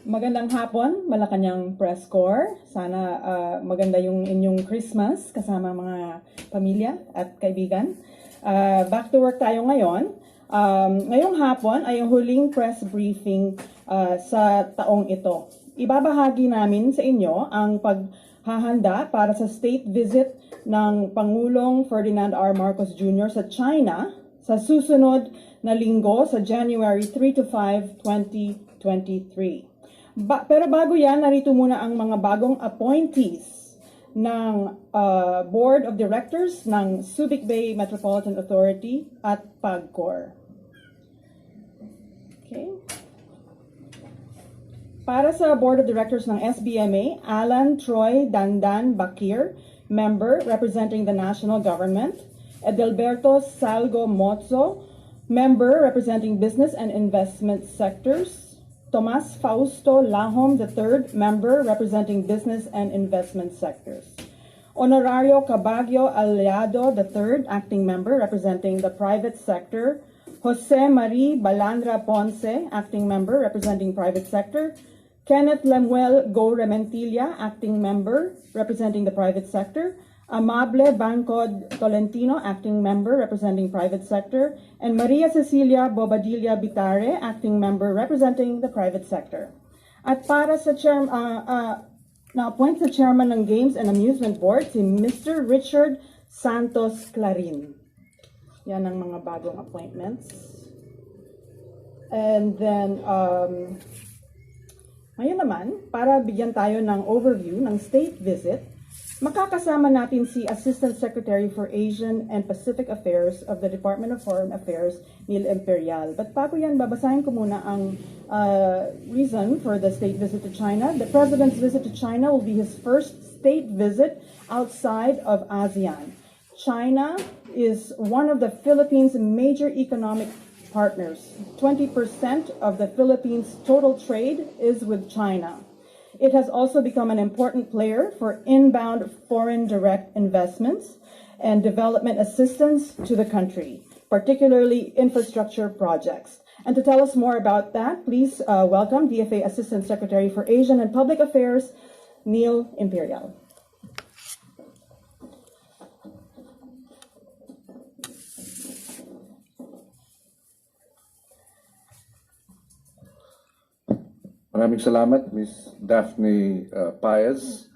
Magandang hapon, Malacanang Press Corps. Sana maganda yung inyong Christmas kasama mga pamilya at kaibigan. Back to work tayo ngayon. Ngayong hapon ay yung huling press briefing sa taong ito. Ibabahagi namin sa inyo ang paghahanda para sa state visit ng Pangulong Ferdinand R. Marcos Jr. sa China sa susunod na linggo sa January 3 to 5, 2023. Pero bago yan, narito muna ang mga bagong appointees ng Board of Directors ng Subic Bay Metropolitan Authority at PAGCOR. Okay. Para sa Board of Directors ng SBMA, Alan Troy Dandan Bakir, member representing the national government. Edelberto Salgo Mozo, member representing business and investment sectors. Tomas Fausto Lahom III, member representing business and investment sectors. Honorario Cabagio Aliado III, acting member representing the private sector. Jose Marie Balandra Ponce, acting member representing private sector. Kenneth Lemuel Go Rementilla, acting member representing the private sector. Amable Bangcod Tolentino, acting member representing private sector, and Maria Cecilia Bobadilla Bitare, acting member representing the private sector. At para sa na-appoint sa chairman ng Games and Amusement Board, si Mr. Richard Santos Clarin. Yan ang mga bagong appointments. And then, ngayon naman, para bigyan tayo ng overview ng state visit, makakasama natin si Assistant Secretary for Asian and Pacific Affairs of the Department of Foreign Affairs, Neil Imperial. But bago yan, babasahin ko muna ang reason for the state visit to China. The President's visit to China will be his first state visit outside of ASEAN. China is one of the Philippines' major economic partners. 20% of the Philippines' total trade is with China. It has also become an important player for inbound foreign direct investments and development assistance to the country, particularly infrastructure projects. And to tell us more about that, please welcome DFA Assistant Secretary for Asian and Public Affairs, Neil Imperial. Maraming salamat, Ms. Daphne Paez,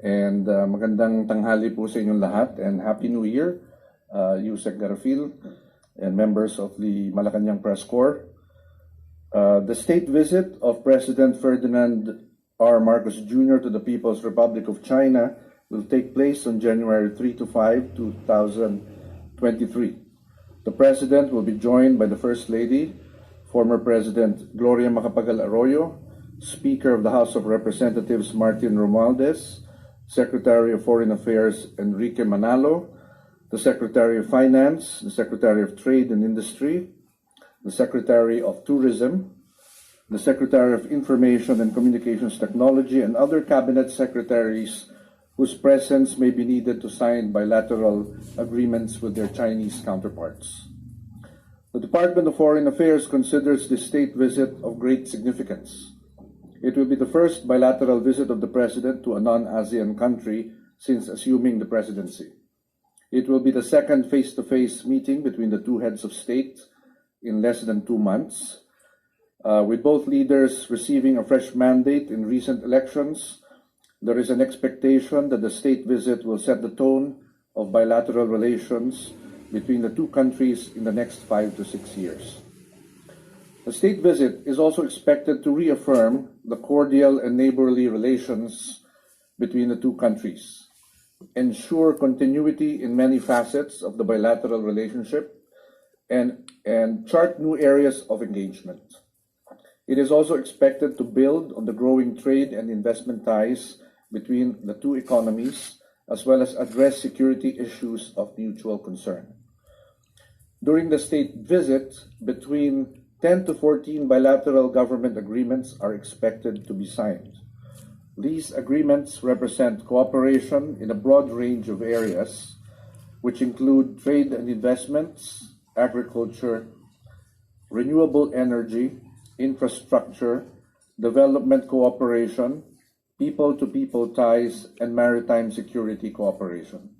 and magandang tanghali po sa inyong lahat, and Happy New Year, Yusek Garafil, and members of the Malacanang Press Corps. The state visit of President Ferdinand R. Marcos Jr. to the People's Republic of China will take place on January 3 to 5, 2023. The President will be joined by the First Lady, former President Gloria Macapagal Arroyo, Speaker of the House of Representatives Martin Romualdez, Secretary of Foreign Affairs Enrique Manalo, the Secretary of Finance, the Secretary of Trade and Industry, the Secretary of Tourism, the Secretary of Information and Communications Technology, and other cabinet secretaries whose presence may be needed to sign bilateral agreements with their Chinese counterparts. The Department of Foreign Affairs considers this state visit of great significance. It will be the first bilateral visit of the President to a non-ASEAN country since assuming the presidency. It will be the second face-to-face meeting between the two heads of state in less than 2 months. With both leaders receiving a fresh mandate in recent elections, there is an expectation that the state visit will set the tone of bilateral relations between the two countries in the next 5 to 6 years. The state visit is also expected to reaffirm the cordial and neighborly relations between the two countries, ensure continuity in many facets of the bilateral relationship, and chart new areas of engagement. It is also expected to build on the growing trade and investment ties between the two economies, as well as address security issues of mutual concern. During the state visit, between 10 to 14 bilateral government agreements are expected to be signed. These agreements represent cooperation in a broad range of areas, which include trade and investments, agriculture, renewable energy, infrastructure, development cooperation, people-to-people ties, and maritime security cooperation.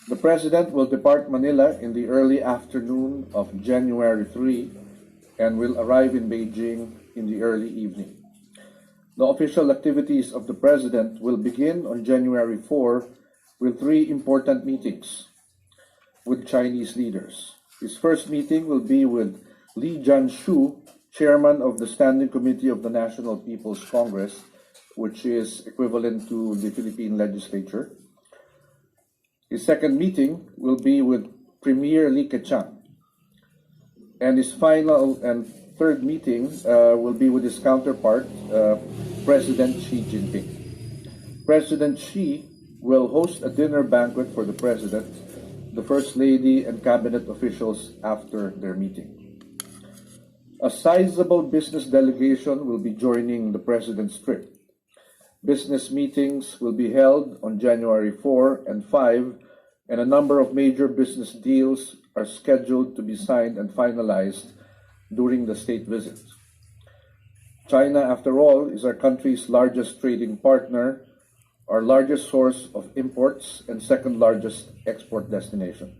The President will depart Manila in the early afternoon of January 3 and will arrive in Beijing in the early evening. The official activities of the President will begin on January 4 with 3 important meetings with Chinese leaders. His first meeting will be with Li Jianshu, Chairman of the Standing Committee of the National People's Congress, which is equivalent to the Philippine legislature. His second meeting will be with Premier Li Keqiang. And his final and third meeting will be with his counterpart, President Xi Jinping. President Xi will host a dinner banquet for the President, the First Lady, and cabinet officials after their meeting. A sizable business delegation will be joining the President's trip. Business meetings will be held on January 4 and 5, and a number of major business deals are scheduled to be signed and finalized during the state visit. China, after all, is our country's largest trading partner, our largest source of imports, and second largest export destination.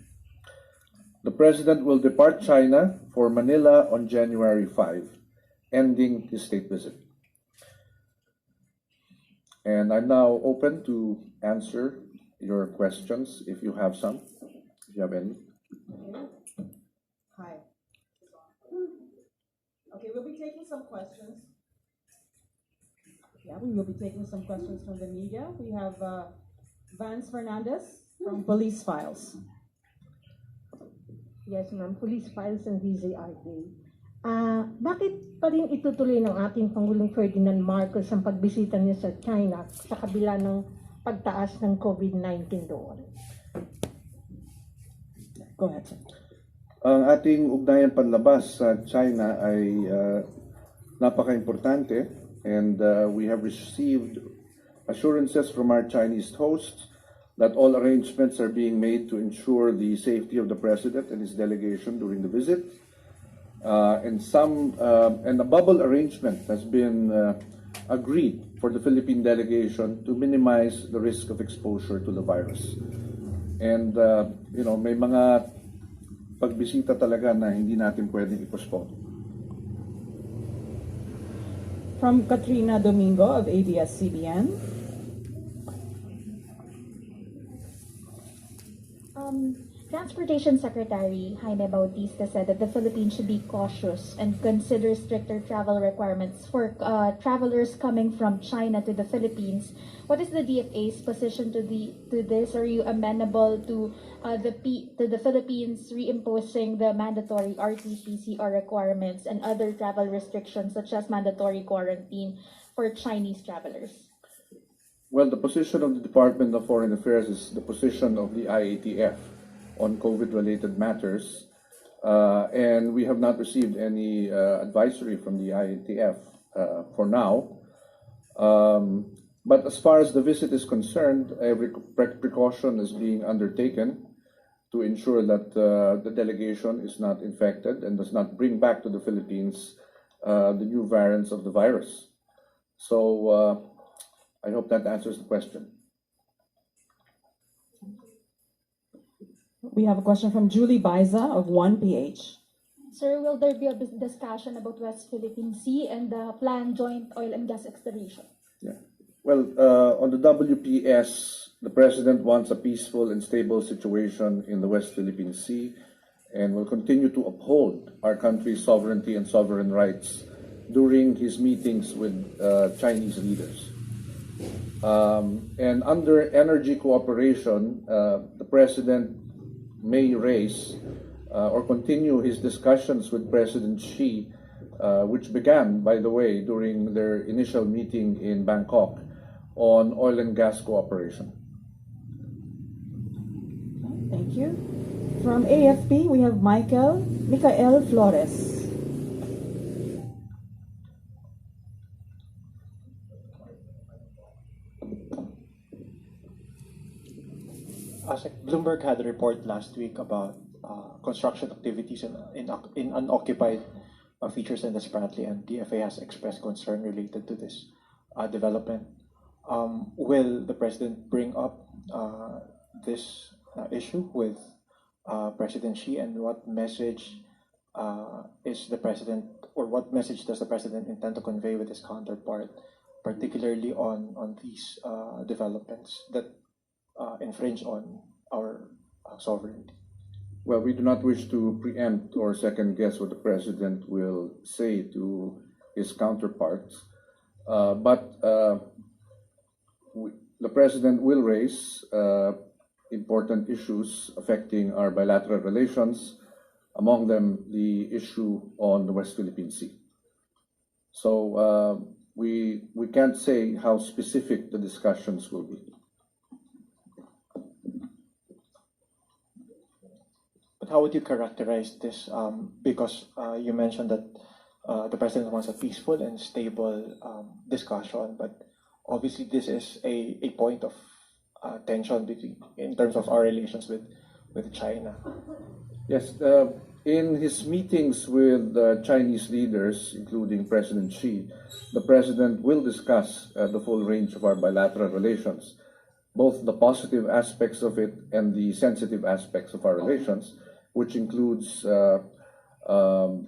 The President will depart China for Manila on January 5, ending his state visit. And I'm now open to answer your questions if you have some, if you have any. Hi. Okay, we'll be taking some questions. Yeah, we will be taking some questions from the media. We have Vance Fernandez from Police Files. Yes, ma'am. Police Files and DZRK. Bakit pa rin itutuloy ng ating Pangulong Ferdinand Marcos ang pagbisita niya sa China sa kabila ng pagtaas ng COVID-19 doon? Go ahead, sir. Ang ating ugnayan panlabas sa China ay napaka-importante, and we have received assurances from our Chinese hosts that all arrangements are being made to ensure the safety of the President and his delegation during the visit. And a bubble arrangement has been agreed for the Philippine delegation to minimize the risk of exposure to the virus. And may mga pagbisita talaga na hindi natin pwedeng i-postpone. From Katrina Domingo of ABS-CBN. Transportation Secretary Jaime Bautista said that the Philippines should be cautious and consider stricter travel requirements for travelers coming from China to the Philippines. What is the DFA's position to this? Are you amenable to the Philippines reimposing the mandatory RT-PCR requirements and other travel restrictions such as mandatory quarantine for Chinese travelers? Well, the position of the Department of Foreign Affairs is the position of the IATF on COVID-related matters, and we have not received any advisory from the IATF for now. But as far as the visit is concerned, every precaution is being undertaken to ensure that the delegation is not infected and does not bring back to the Philippines the new variants of the virus. So I hope that answers the question. We have a question from Julie Baiza of 1PH. Sir, will there be a discussion about West Philippine Sea and the planned joint oil and gas exploration? Yeah. Well, on the WPS, the President wants a peaceful and stable situation in the West Philippine Sea and will continue to uphold our country's sovereignty and sovereign rights during his meetings with Chinese leaders. And under energy cooperation, the President may raise or continue his discussions with President Xi, which began, by the way, during their initial meeting in Bangkok on oil and gas cooperation. Thank you. From AFP, we have Michael Flores. Bloomberg had a report last week about construction activities in unoccupied features in this apparently, and DFA has expressed concern related to this development. Will the president bring up this issue with President Xi, and what message is the president, or what message does the president intend to convey with his counterpart, particularly on these developments that infringe on our sovereignty? Well, we do not wish to preempt or second guess what the president will say to his counterparts, but the president will raise important issues affecting our bilateral relations, among them the issue on the West Philippine Sea. So we can't say how specific the discussions will be. But how would you characterize this? Because you mentioned that the president wants a peaceful and stable discussion, but obviously this is a point of tension in terms of our relations with China. Yes, in his meetings with Chinese leaders, including President Xi, the president will discuss the full range of our bilateral relations, both the positive aspects of it and the sensitive aspects of our relations, which includes the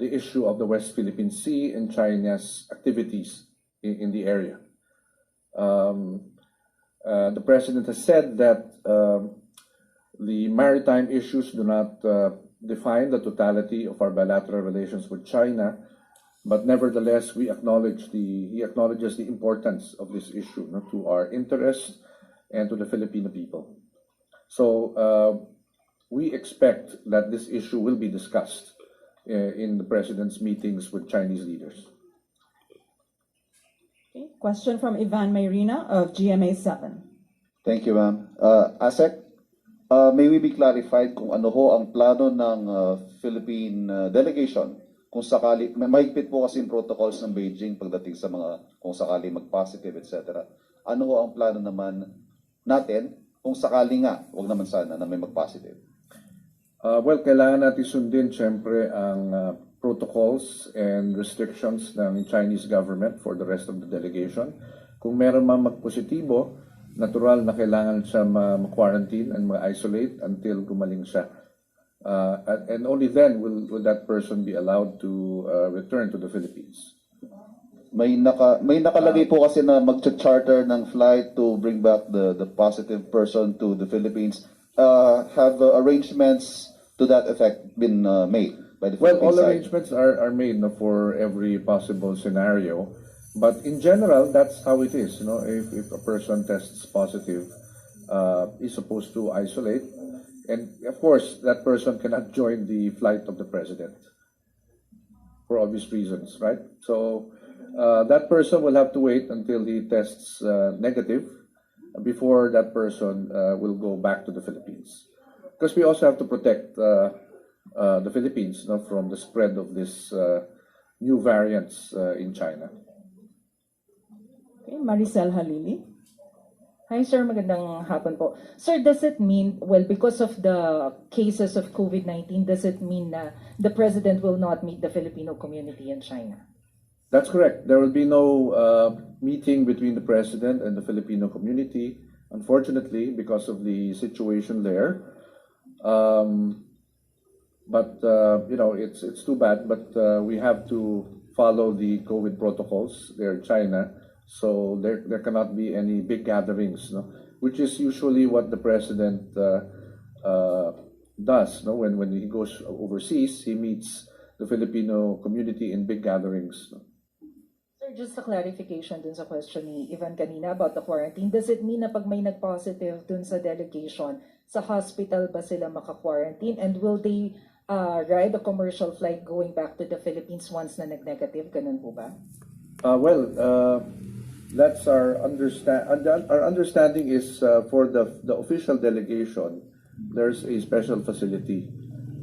issue of the West Philippine Sea and China's activities in the area. The president has said that the maritime issues do not define the totality of our bilateral relations with China, but nevertheless, he acknowledges the importance of this issue, to our interests and to the Filipino people. So we expect that this issue will be discussed in the president's meetings with Chinese leaders. Okay. Question from Ivan Mayrina of GMA7. Thank you, ma'am. Asek, may we be clarified kung ano ho ang plano ng Philippine delegation kung sakali, mahigpit po kasi yung protocols ng Beijing pagdating sa mga kung sakali mag-positive, etc. Ano ho ang plano naman natin kung sakali nga, wag naman sana na may mag-positive? Well, kailangan natin sundin siyempre ang protocols and restrictions ng Chinese government for the rest of the delegation. Kung meron man magpositibo, natural na kailangan siya ma-quarantine and ma-isolate until gumaling siya. And only then will that person be allowed to return to the Philippines. May nakalagay po kasi na mag-charter ng flight to bring back the positive person to the Philippines. Have arrangements to that effect been made by the Philippine all side? arrangements are made for every possible scenario. But in general, that's how it is. If a person tests positive, is supposed to isolate. And of course, that person cannot join the flight of the president for obvious reasons, right? So that person will have to wait until he tests negative before that person will go back to the Philippines. Because we also have to protect the Philippines from the spread of this new variants in China. Okay. Maricel Halili. Hi, sir. Magandang hapon po. Sir, does it mean, well, because of the cases of COVID-19, does it mean na the president will not meet the Filipino community in China? That's correct. There will be no meeting between the president and the Filipino community, unfortunately, because of the situation there. It's too bad, but we have to follow the COVID protocols there in China. So there cannot be any big gatherings, which is usually what the president does. When he goes overseas, he meets the Filipino community in big gatherings. Sir, just a clarification dun sa question ni Ivan kanina about the quarantine. Does it mean na pag may nag-positive dun sa delegation, sa hospital ba sila maka-quarantine? And will they ride a commercial flight going back to the Philippines once na nag-negative? Ganun po ba? That's our understanding is for the official delegation, there's a special facility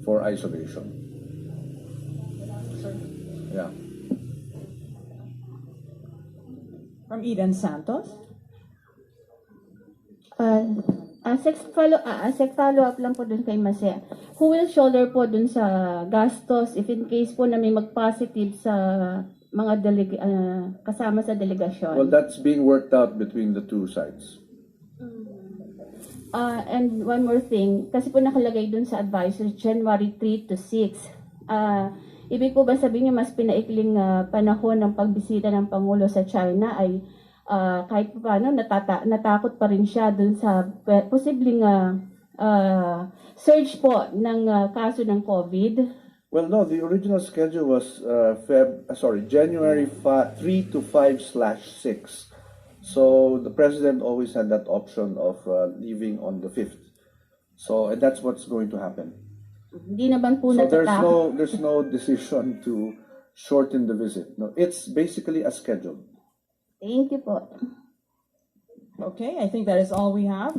for isolation. Yeah. From Eden Santos. Sec follow-up lang po dun kay Mase. Who will shoulder po dun sa gastos if in case po na may mag-positive sa mga kasama sa delegasyon? Well, that's being worked out between the two sides. And one more thing, kasi po nakalagay dun sa advisor, January 3 to 6. Ibig po ba sabihin niyo mas pinaikling panahon ng pagbisita ng Pangulo sa China ay kahit pa paano natakot pa rin siya dun sa posibleng surge po ng kaso ng COVID? Well, no, the original schedule was January 3 to 5/6. So the president always had that option of leaving on the 5th. So and that's what's going to happen. Hindi naman po So natatakot. there's no decision to shorten the visit. No, it's basically as scheduled. Thank you po. Okay, I think that is all we have.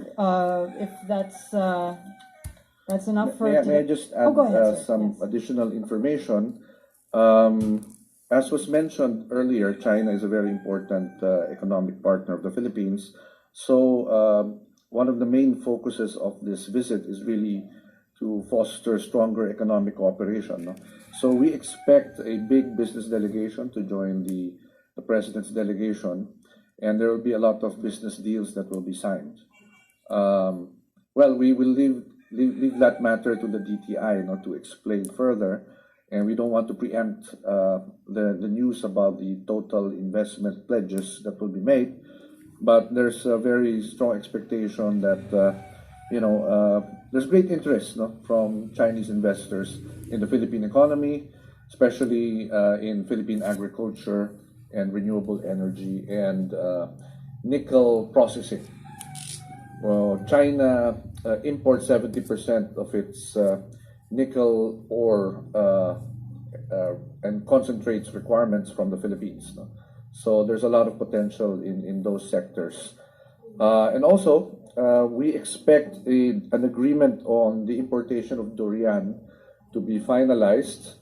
If that's enough for May I today. just add go ahead, sir. some Yes. additional information? As was mentioned earlier, China is a very important economic partner of the Philippines. So one of the main focuses of this visit is really to foster stronger economic cooperation. No? So we expect a big business delegation to join the president's delegation, and there will be a lot of business deals that will be signed. Well, we will leave that matter to the DTI, not to explain further, and we don't want to preempt the news about the total investment pledges that will be made. But there's a very strong expectation that there's great interest from Chinese investors in the Philippine economy, especially in Philippine agriculture and renewable energy and nickel processing. Well, China imports 70% of its nickel ore and concentrates requirements from the Philippines. No? So there's a lot of potential in those sectors. And also, we expect an agreement on the importation of durian to be finalized,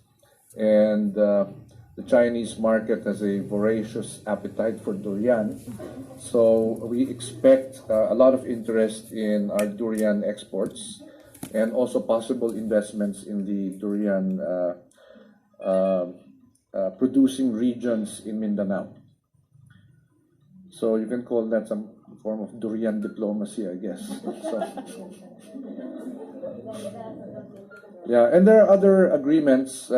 and the Chinese market has a voracious appetite for durian. So we expect a lot of interest in our durian exports and also possible investments in the durian producing regions in Mindanao. So you can call that some form of durian diplomacy, I guess. So, yeah, and there are other agreements.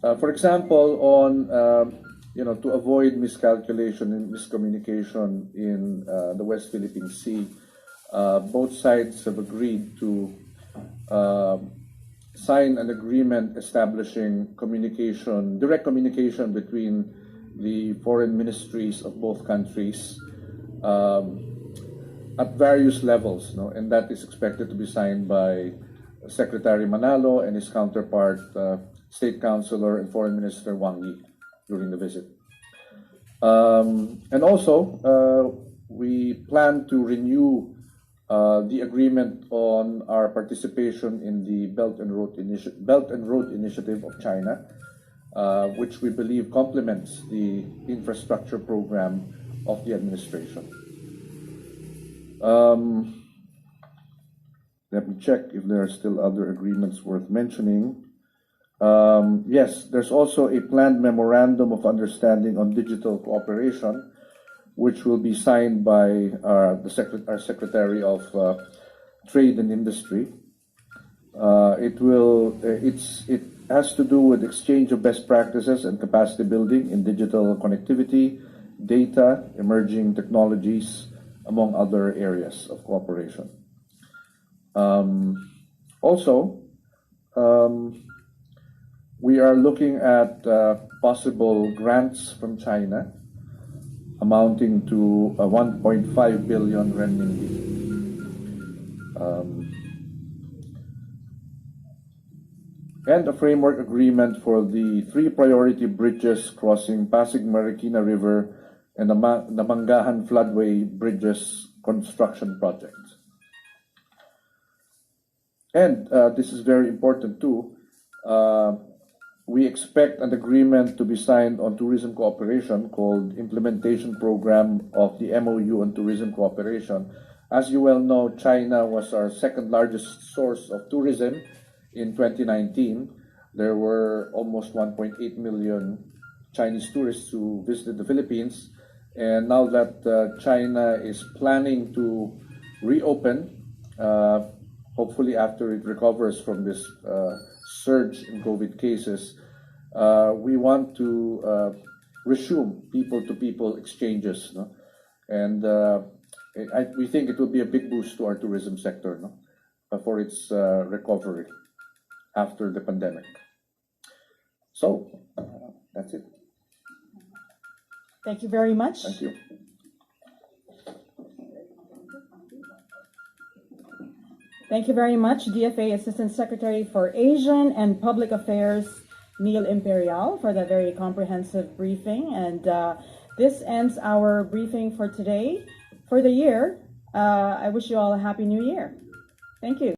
For example, on to avoid miscalculation and miscommunication in the West Philippine Sea, both sides have agreed to sign an agreement establishing direct communication between the foreign ministries of both countries at various levels, and that is expected to be signed by Secretary Manalo and his counterpart, State Councilor and Foreign Minister Wang Yi during the visit. And also, we plan to renew the agreement on our participation in the Belt and Road Initiative of China, which we believe complements the infrastructure program of the administration. Let me check if there are still other agreements worth mentioning. Yes, there's also a planned memorandum of understanding on digital cooperation, which will be signed by our Secretary of Trade and Industry. It has to do with exchange of best practices and capacity building in digital connectivity, data, emerging technologies, among other areas of cooperation. Also, we are looking at possible grants from China amounting to 1.5 billion renminbi. And a framework agreement for the 3 priority bridges crossing Pasig Marikina River and the Namangahan Floodway Bridges construction project. And this is very important too. We expect an agreement to be signed on tourism cooperation called Implementation Program of the MOU on Tourism Cooperation As you well know, China was our second largest source of tourism in 2019. There were almost 1.8 million Chinese tourists who visited the Philippines. And now that China is planning to reopen, hopefully after it recovers from this surge in COVID cases, we want to resume people-to-people exchanges, no? And we think it will be a big boost to our tourism sector, no? For its recovery after the pandemic. So, that's it. Thank you very much. Thank you. Thank you very much, DFA Assistant Secretary for Asian and Public Affairs, Neil Imperial, for that very comprehensive briefing. And this ends our briefing for today. For the year, I wish you all a Happy New Year. Thank you.